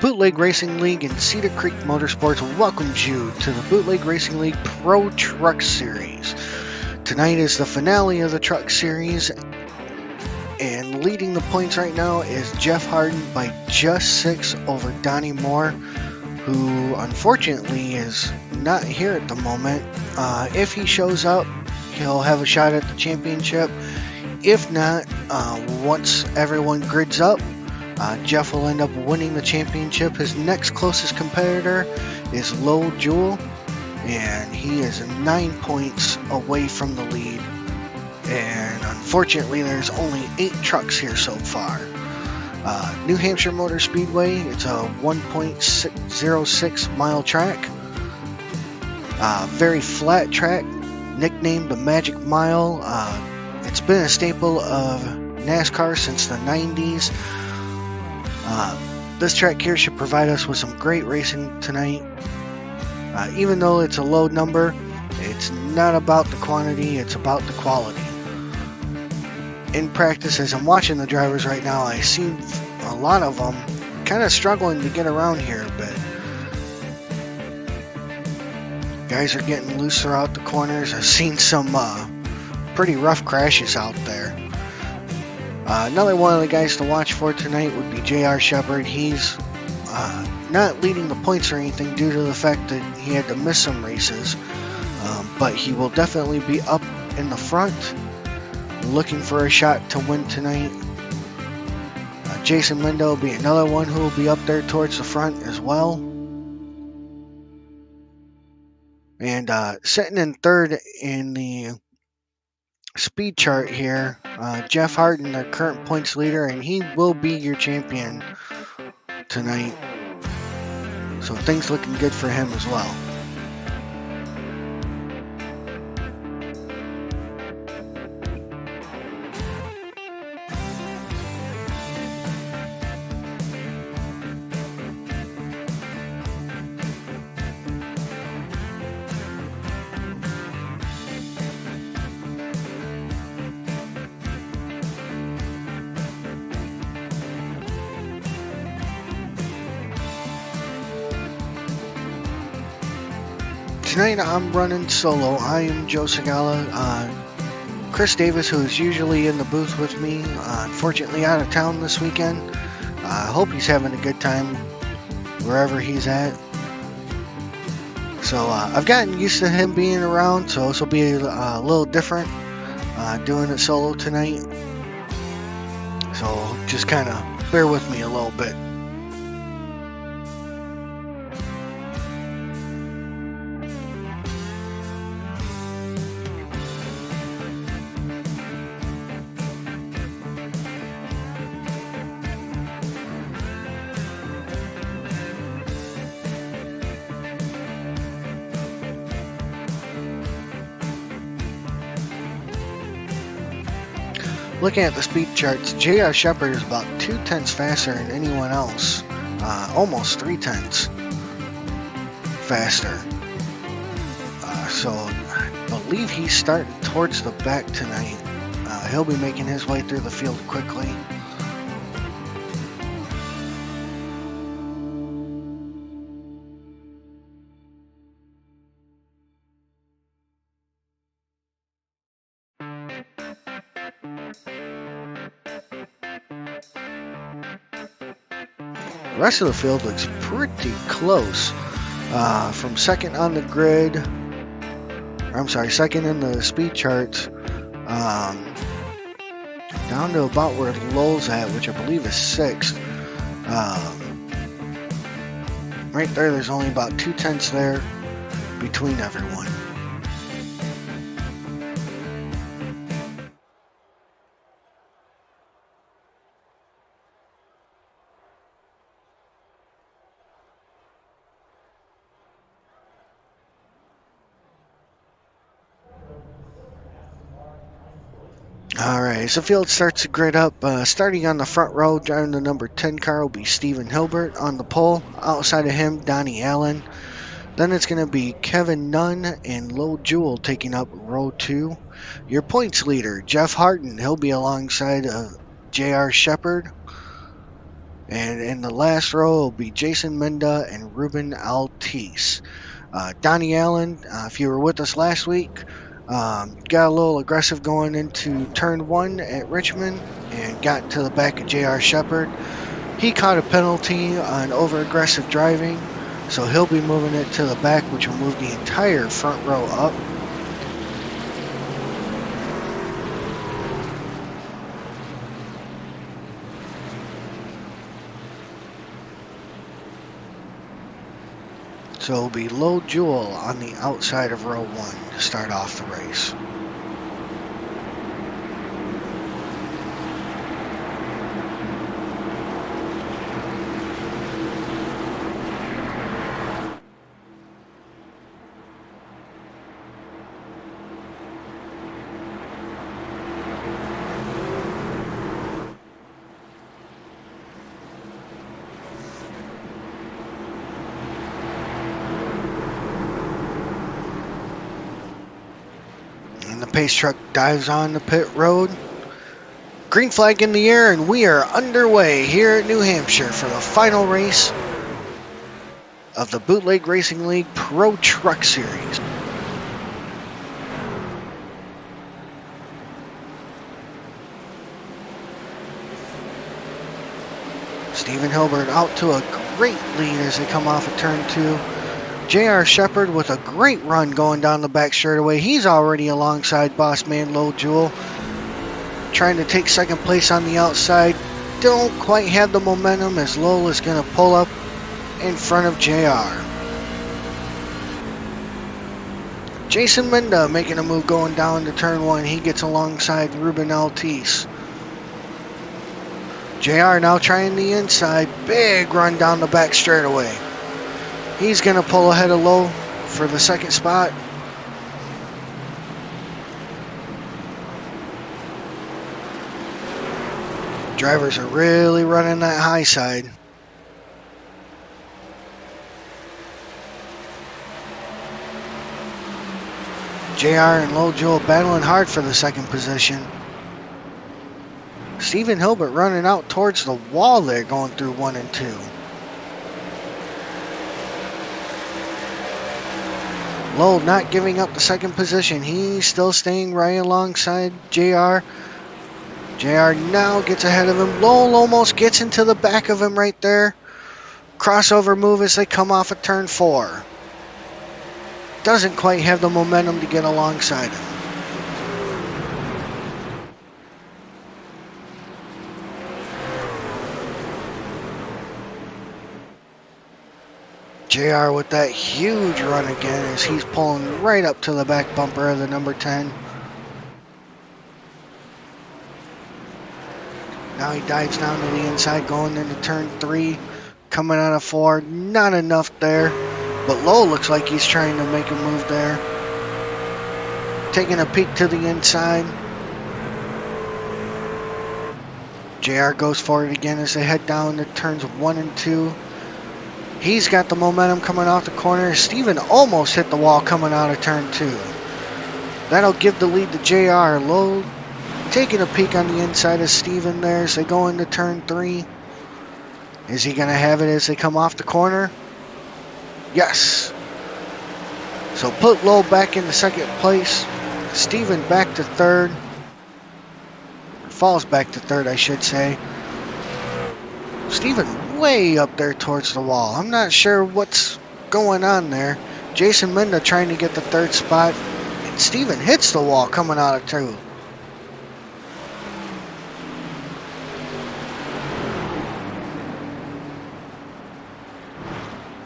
Bootleg Racing League and Cedar Creek Motorsports welcomes you to the Bootleg Racing League Pro Truck Series. Tonight is the finale of the Truck Series, and leading the points right now is Jeff Harden by just 6 over Donnie Moore, who unfortunately is not here at the moment. If he shows up, he'll have a shot at the championship. If not, once everyone grids up, Jeff will end up winning the championship. His next closest competitor is Lowell Jewell, and he is 9 points away from the lead. And unfortunately, there's only 8 trucks here so far. New Hampshire Motor Speedway, it's a 1.06 mile track. Very flat track, nicknamed the Magic Mile. It's been a staple of NASCAR since the 90s. This track here should provide us with some great racing tonight. Even though it's a low number, it's not about the quantity, it's about the quality. In practice, as I'm watching the drivers right now, I see a lot of them kind of struggling to get around here, but guys are getting loose throughout the corners. I've seen some pretty rough crashes out there. Another one of the guys to watch for tonight would be J.R. Shepard. He's not leading the points or anything due to the fact that he had to miss some races, but he will definitely be up in the front, looking for a shot to win tonight. Jason Lindo will be another one who will be up there towards the front as well. And sitting in third in the speed chart here, Jeff Harden, their current points leader, and he will be your champion tonight. So things looking good for him as well. Tonight I'm running solo. I am Joe Segala. Chris Davis, who is usually in the booth with me, unfortunately out of town this weekend. I hope he's having a good time wherever he's at. So I've gotten used to him being around, so this will be a little different doing it solo tonight. So just kind of bear with me a little bit. Looking at the speed charts, J.R. Shepard is about 0.2 faster than anyone else. Almost 0.3 faster. So I believe he's starting towards the back tonight. He'll be making his way through the field quickly. The rest of the field looks pretty close. From second on the grid, second in the speed charts, down to about where Lowell's at, which I believe is 6th. Right there's only about 0.2 there between everyone. Alright, as the field starts to grid up, starting on the front row, driving the number 10 car will be Stephen Hilbert on the pole. Outside of him, Donnie Allen. Then it's going to be Kevin Nunn and Lowell Jewell taking up row 2. Your points leader, Jeff Harden, he'll be alongside J.R. Shepard. And in the last row will be Jason Menda and Ruben Altice. Donnie Allen, if you were with us last week, got a little aggressive going into turn 1 at Richmond and got into the back of J.R. Shepard. He caught a penalty on over-aggressive driving, so he'll be moving it to the back, which will move the entire front row up. So it'll be Low Jewel on the outside of row 1 to start off the race. And the pace truck dives on the pit road. Green flag in the air, and we are underway here at New Hampshire for the final race of the Bootleg Racing League Pro Truck Series. Stephen Hilbert out to a great lead as they come off of turn 2. J.R. Shepard with a great run going down the back straightaway. He's already alongside boss man Low Jewel, trying to take second place on the outside. Don't quite have the momentum as Lowell is going to pull up in front of JR. Jason Menda making a move going down to turn 1. He gets alongside Ruben Altice. JR now trying the inside. Big run down the back straightaway. He's going to pull ahead of Low for the second spot. Drivers are really running that high side. JR and Low Jewel battling hard for the second position. Stephen Hilbert running out towards the wall there, going through 1 and 2. Low not giving up the second position. He's still staying right alongside JR. JR now gets ahead of him. Lowell almost gets into the back of him right there. Crossover move as they come off of turn 4. Doesn't quite have the momentum to get alongside him. JR with that huge run again as he's pulling right up to the back bumper of the number 10. Now he dives down to the inside going into turn 3. Coming out of 4. Not enough there. But Low looks like he's trying to make a move there. Taking a peek to the inside. JR goes for it again as they head down to turns 1 and 2. He's got the momentum coming off the corner. Steven almost hit the wall coming out of turn 2. That'll give the lead to JR. Low taking a peek on the inside of Steven there as they go into turn 3. Is he going to have it as they come off the corner? Yes. So put Low back into second place. Steven back to third. Falls back to third, I should say. Steven way up there towards the wall. I'm not sure what's going on there. Jason Menda trying to get the third spot. And Steven hits the wall coming out of 2.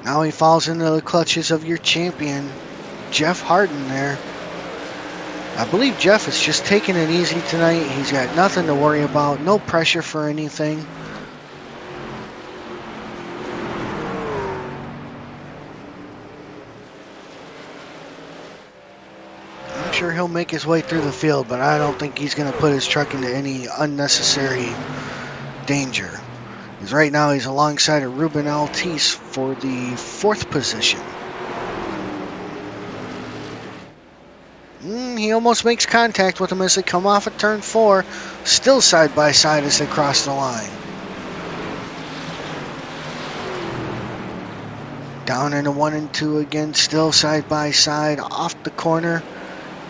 Now he falls into the clutches of your champion, Jeff Harden there. I believe Jeff is just taking it easy tonight. He's got nothing to worry about. No pressure for anything. I'm sure he'll make his way through the field, but I don't think he's going to put his truck into any unnecessary danger. Because right now he's alongside of Ruben Altice for the 4th position. He almost makes contact with him as they come off of turn 4. Still side by side as they cross the line. Down into 1 and 2 again, still side by side, off the corner.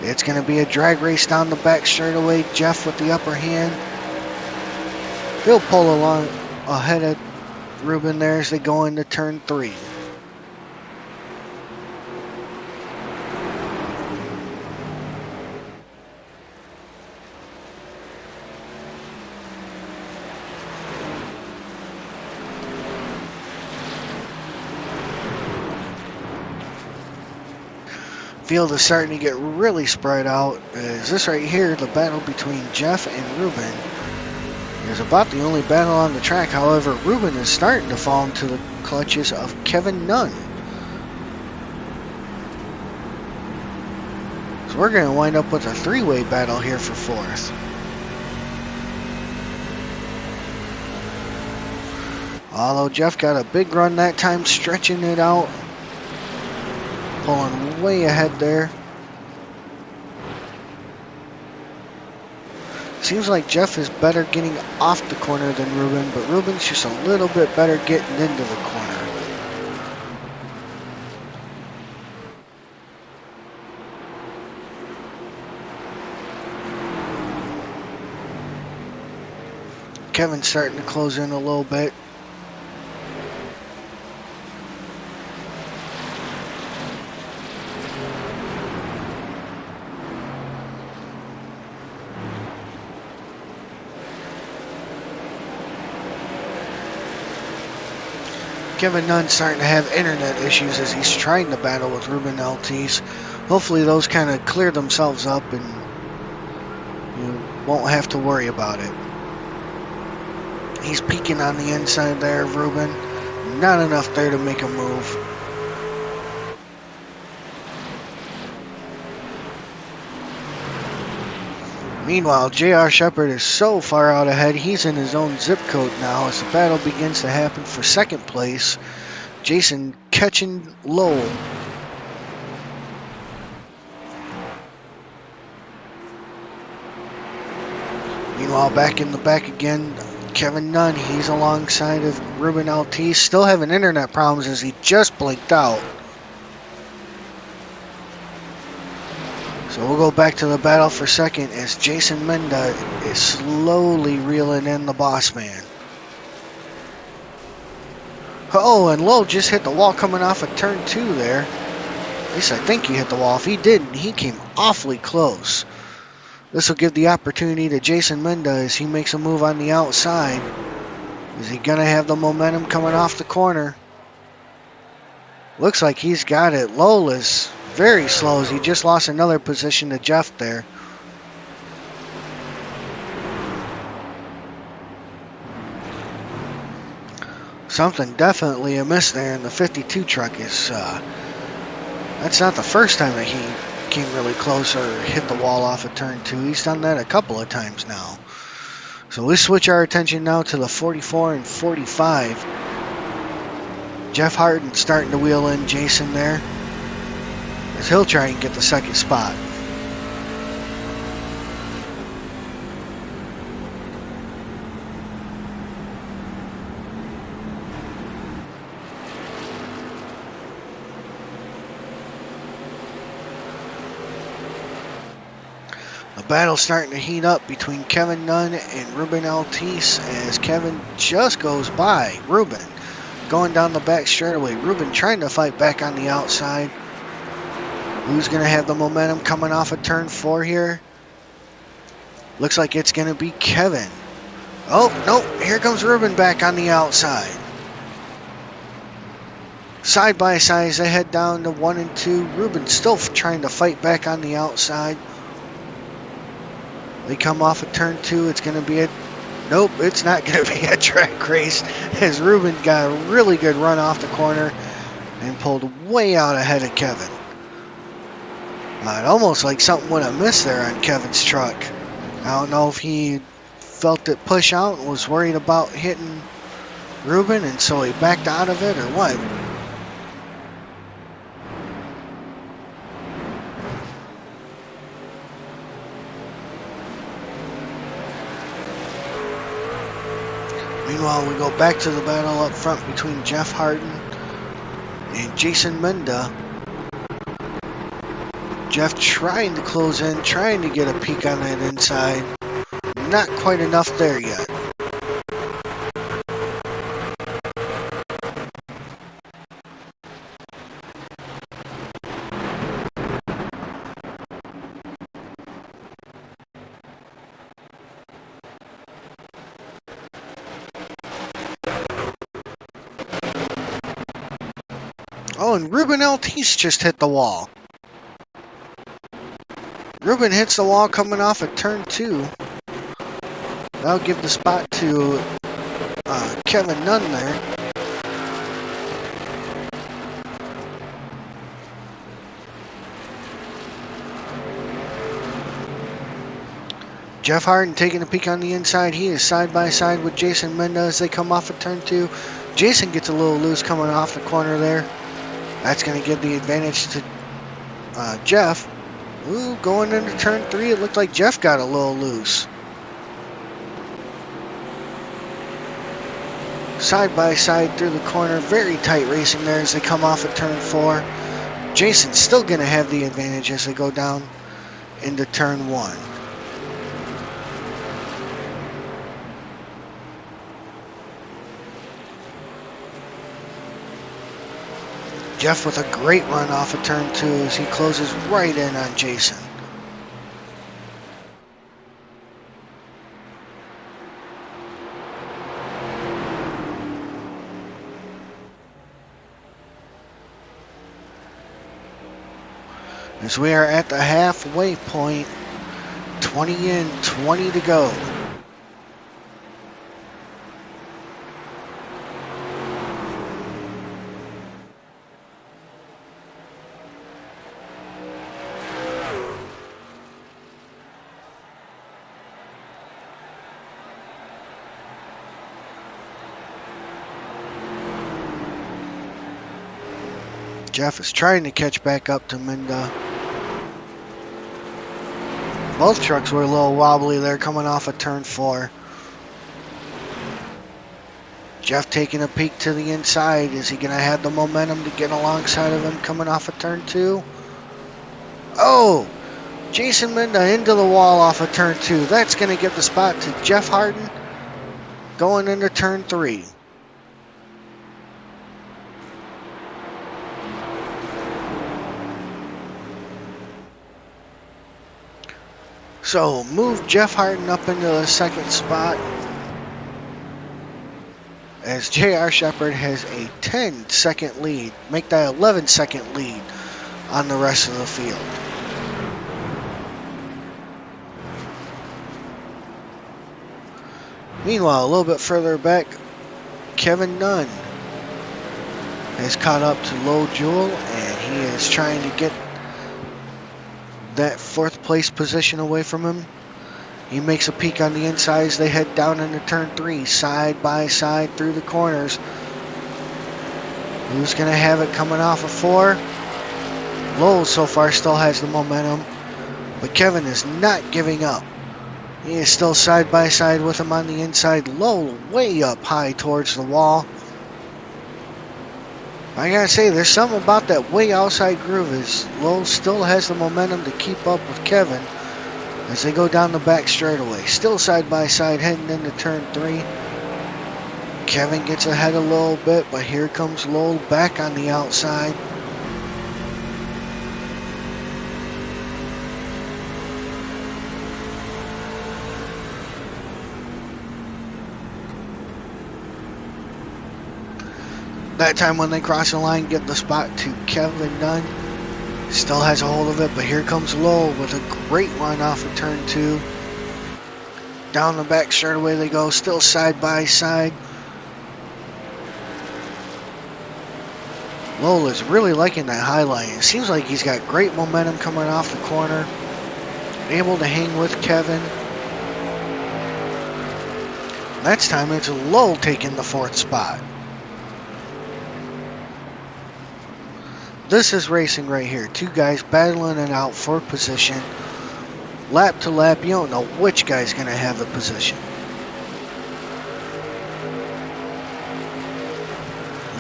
It's going to be a drag race down the back straightaway. Jeff with the upper hand. He'll pull along ahead of Ruben there as they go into turn 3. Field is starting to get really spread out. As this right here, the battle between Jeff and Ruben, is about the only battle on the track. However, Ruben is starting to fall into the clutches of Kevin Nunn. So we're going to wind up with a 3-way battle here for 4th. Although Jeff got a big run that time, stretching it out. Pulling way ahead there. Seems like Jeff is better getting off the corner than Ruben, but Ruben's just a little bit better getting into the corner. Kevin's starting to close in a little bit. Kevin Nunn's starting to have internet issues as he's trying to battle with Ruben LTs. Hopefully those kind of clear themselves up and you won't have to worry about it. He's peeking on the inside there of Ruben. Not enough there to make a move. Meanwhile, J.R. Shepard is so far out ahead, he's in his own zip code now as the battle begins to happen for 2nd place. Jason catching Lowell. Meanwhile, back in the back again, Kevin Nunn, he's alongside of Ruben LT, still having internet problems as he just blinked out. So we'll go back to the battle for 2nd as Jason Menda is slowly reeling in the boss man. Oh, and Lowe just hit the wall coming off of turn 2 there. At least I think he hit the wall. If he didn't, he came awfully close. This will give the opportunity to Jason Menda as he makes a move on the outside. Is he going to have the momentum coming off the corner? Looks like he's got it. Lowe is very slow as he just lost another position to Jeff there. Something definitely amiss there in the 52 truck. That's not the first time that he came really close or hit the wall off of turn 2. He's done that a couple of times now. So we switch our attention now to the 44 and 45. Jeff Harden starting to wheel in Jason there, as he'll try and get the 2nd spot. The battle's starting to heat up between Kevin Nunn and Ruben Altice as Kevin just goes by Ruben. Going down the back straightaway. Ruben trying to fight back on the outside. Who's going to have the momentum coming off of turn 4 here? Looks like it's going to be Kevin. Oh, no. Here comes Ruben back on the outside. Side by side as they head down to 1 and 2. Ruben still trying to fight back on the outside. They come off of turn 2. It's going to be a... Nope, it's not going to be a track race as Ruben got a really good run off the corner and pulled way out ahead of Kevin. It almost like something went amiss there on Kevin's truck. I don't know if he felt it push out and was worried about hitting Ruben and so he backed out of it or what. Meanwhile, we go back to the battle up front between Jeff Harden and Jason Menda. Jeff trying to close in, trying to get a peek on that inside. Not quite enough there yet. Oh, and Ruben Altice just hit the wall. Ruben hits the wall coming off at turn 2. That'll give the spot to Kevin Nunn there. Jeff Harden taking a peek on the inside. He is side by side with Jason Menda as they come off at turn 2. Jason gets a little loose coming off the corner there. That's going to give the advantage to Jeff. Ooh, going into turn 3, it looked like Jeff got a little loose. Side by side through the corner, very tight racing there as they come off at turn 4. Jason's still going to have the advantage as they go down into turn 1. Jeff with a great run off of turn 2 as he closes right in on Jason. As we are at the halfway point, 20 in, 20 to go. Jeff is trying to catch back up to Menda. Both trucks were a little wobbly there coming off of turn 4. Jeff taking a peek to the inside. Is he going to have the momentum to get alongside of him coming off of turn 2? Oh! Jason Menda into the wall off of turn 2. That's going to give the spot to Jeff Harden going into turn 3. So move Jeff Harden up into the second spot as J.R. Shepard has a 10-second lead. Make that 11-second lead on the rest of the field. Meanwhile, a little bit further back, Kevin Nunn has caught up to Low Jewel, and he is trying to get that 4th place position away from him. He makes a peek on the inside as they head down into turn 3, side by side through the corners. Who's going to have it coming off of 4? Lowell so far still has the momentum, but Kevin is not giving up. He is still side by side with him on the inside. Lowell way up high towards the wall. I gotta say, there's something about that way outside groove as Lowell still has the momentum to keep up with Kevin as they go down the back straightaway. Still side by side heading into turn 3. Kevin gets ahead a little bit, but here comes Lowell back on the outside. That time when they cross the line, get the spot to Kevin Nunn. Still has a hold of it, but here comes Lowell with a great run off of turn 2. Down the back straightaway they go, still side by side. Lowell is really liking that high line. It seems like he's got great momentum coming off the corner. Able to hang with Kevin. Next time it's Lowell taking the 4th spot. This is racing right here. 2 guys battling it out for position. Lap to lap, you don't know which guy's going to have the position.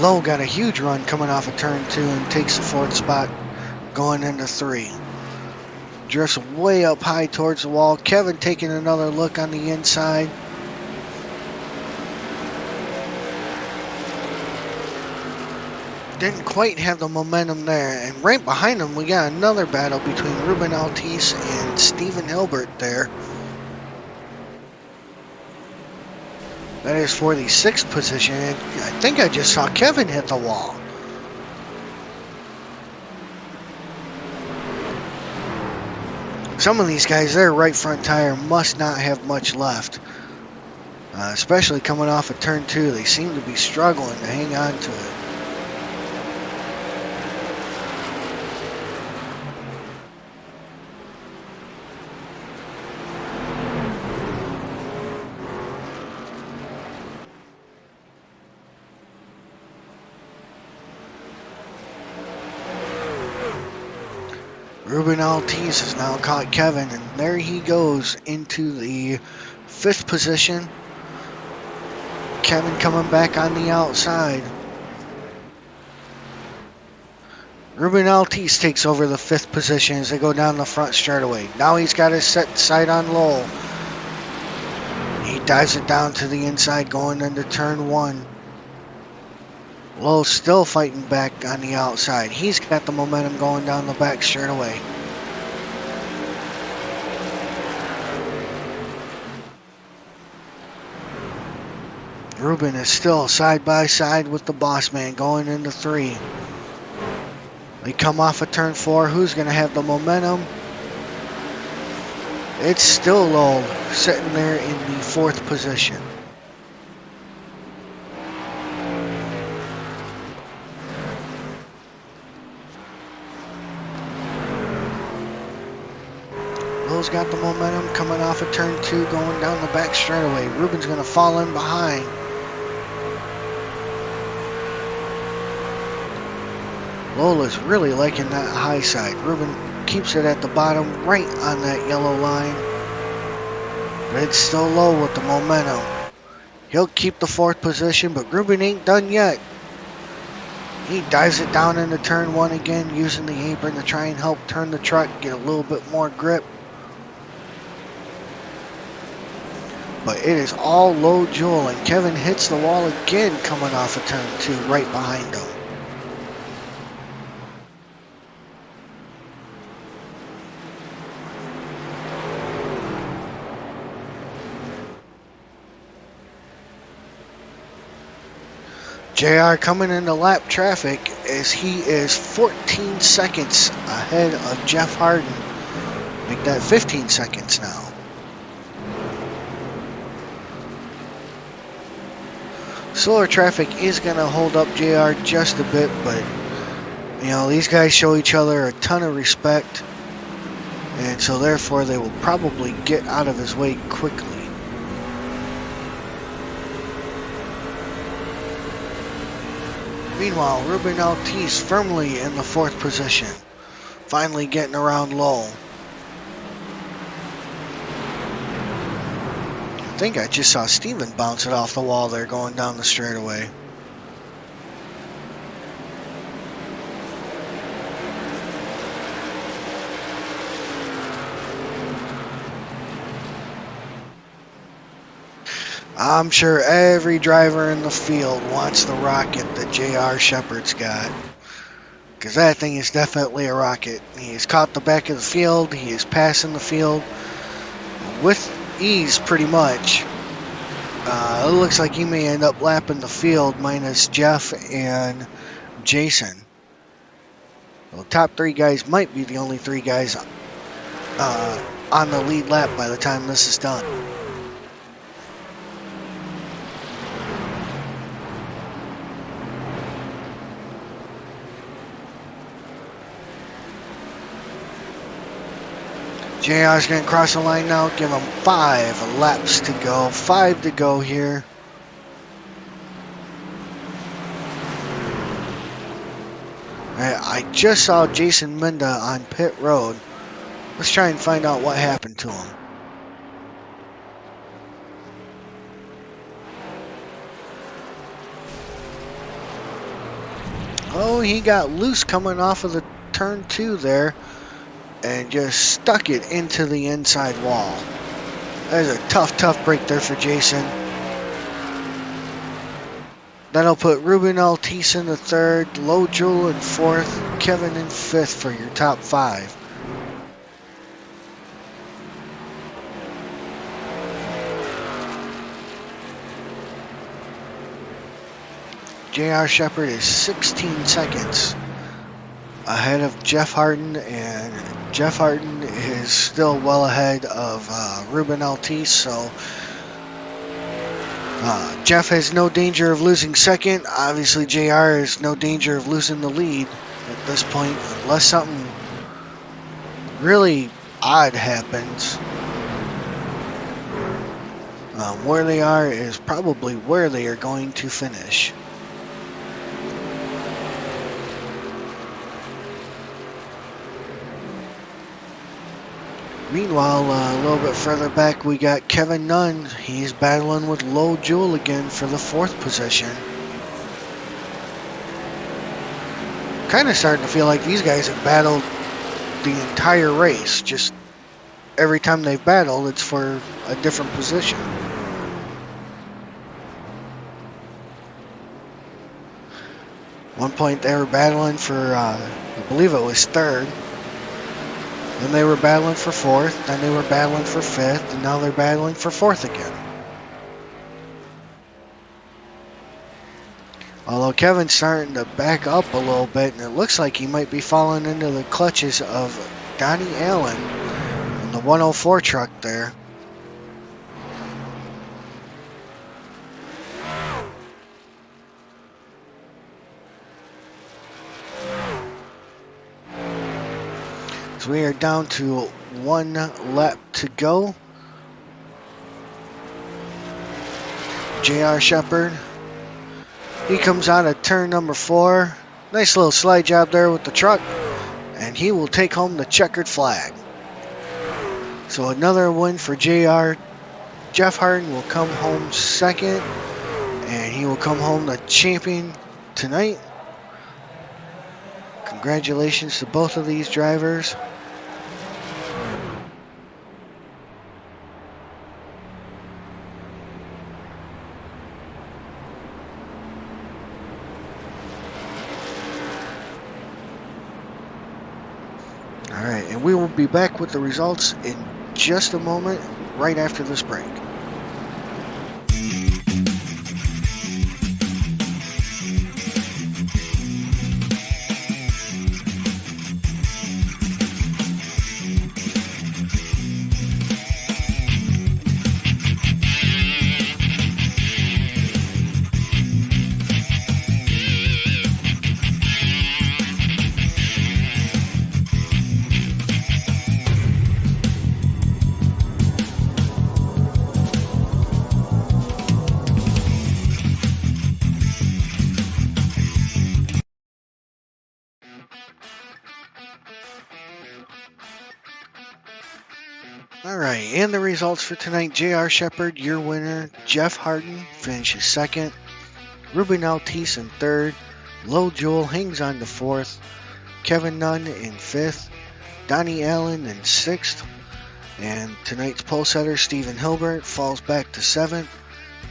Lowe got a huge run coming off of turn 2 and takes the 4th spot going into 3. Drifts way up high towards the wall. Kevin taking another look on the inside. Didn't quite have the momentum there. And right behind him, we got another battle between Ruben Altice and Steven Hilbert there. That is for the 6th position. And I think I just saw Kevin hit the wall. Some of these guys, their right front tire must not have much left. Especially coming off of turn 2. They seem to be struggling to hang on to it. Ruben Altice has now caught Kevin, and there he goes into the 5th position. Kevin coming back on the outside. Ruben Altice takes over the 5th position as they go down the front straightaway. Now he's got his set sight on Lowell. He dives it down to the inside going into turn 1. Lowell's still fighting back on the outside. He's got the momentum going down the back straightaway. Ruben is still side by side with the boss man going into 3. They come off of turn 4. Who's going to have the momentum? It's still Lowell sitting there in the 4th position. Lowell's got the momentum coming off of turn 2 going down the back straightaway. Ruben's going to fall in behind. Lola's really liking that high side. Ruben keeps it at the bottom, right on that yellow line. But it's still Low with the momentum. He'll keep the 4th position, but Ruben ain't done yet. He dives it down into turn 1 again, using the apron to try and help turn the truck, get a little bit more grip. But it is all Low Jewel, and Kevin hits the wall again coming off of turn 2 right behind him. JR coming into lap traffic as he is 14 seconds ahead of Jeff Harden. Make that 15 seconds now. Slower traffic is going to hold up JR just a bit, but you know, these guys show each other a ton of respect, and so therefore they will probably get out of his way quickly. Meanwhile, Ruben Altice firmly in the 4th position, finally getting around Low. I think I just saw Steven bounce it off the wall there going down the straightaway. I'm sure every driver in the field wants the rocket that J.R. Shepard's got. Because that thing is definitely a rocket. He has caught the back of the field. He is passing the field with ease pretty much. It looks like he may end up lapping the field minus Jeff and Jason. The top 3 guys might be the only 3 guys on the lead lap by the time this is done. JR's going to cross the line now. Give him 5 laps to go. 5 to go here. I just saw Jason Minda on pit road. Let's try and find out what happened to him. Oh, he got loose coming off of the turn 2 there and just stuck it into the inside wall. That is a tough break there for Jason. That'll put Ruben Altice in the 3rd, Low Jewel in 4th, Kevin in 5th for your top 5. J.R. Shepard is 16 seconds ahead of Jeff Harden, and Jeff Harden is still well ahead of Ruben Altice, so Jeff has no danger of losing 2nd. Obviously, JR has no danger of losing the lead at this point, unless something really odd happens. Where they are is probably where they are going to finish. Meanwhile, a little bit further back, we got Kevin Nunn. He's battling with Low Jewel again for the 4th position. Kind of starting to feel like these guys have battled the entire race. Just every time they've battled, it's for a different position. One point they were battling for, I believe it was 3rd. Then they were battling for 4th, then they were battling for 5th, and now they're battling for 4th again. Although Kevin's starting to back up a little bit, and it looks like he might be falling into the clutches of Donnie Allen in the 104 truck there. So we are down to 1 lap to go. J.R. Shepard, he comes out of turn number 4. Nice little slide job there with the truck, and he will take home the checkered flag. So another win for JR. Jeff Harden will come home 2nd, and he will come home the champion tonight. Congratulations to both of these drivers. Alright, and we will be back with the results in just a moment, right after this break. Alright, and the results for tonight. J.R. Shepard, your winner. Jeff Harden finishes 2nd. Ruben Altice in 3rd. Low Jewel hangs on to 4th. Kevin Nunn in 5th. Donnie Allen in 6th. And tonight's pole setter, Stephen Hilbert, falls back to 7th.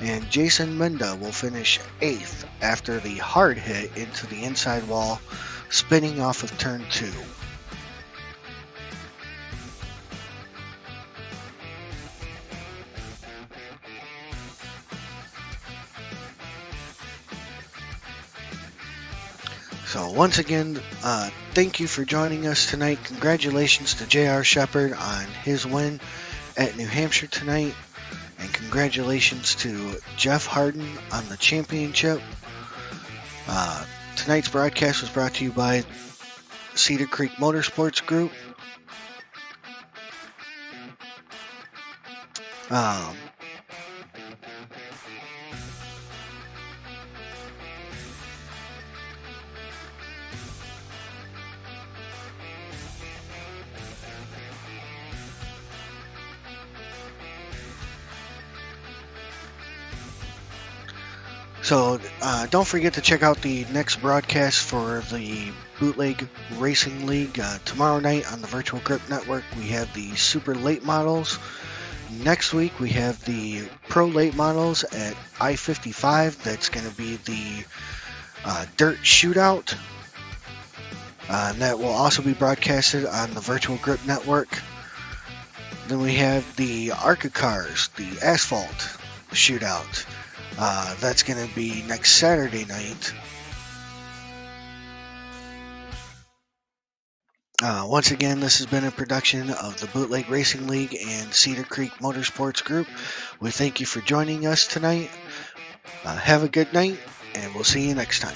And Jason Menda will finish 8th after the hard hit into the inside wall, spinning off of turn 2. So once again, thank you for joining us tonight. Congratulations to J.R. Shepard on his win at New Hampshire tonight. And congratulations to Jeff Harden on the championship. Tonight's broadcast was brought to you by Cedar Creek Motorsports Group. So don't forget to check out the next broadcast for the Bootleg Racing League. Tomorrow night on the Virtual Grip Network, we have the Super Late Models. Next week, we have the Pro Late Models at I-55. That's going to be the Dirt Shootout. And that will also be broadcasted on the Virtual Grip Network. Then we have the ARCA Cars, the Asphalt Shootout. That's going to be next Saturday night. Once again, this has been a production of the Bootleg Racing League and Cedar Creek Motorsports Group. We thank you for joining us tonight. Have a good night, and we'll see you next time.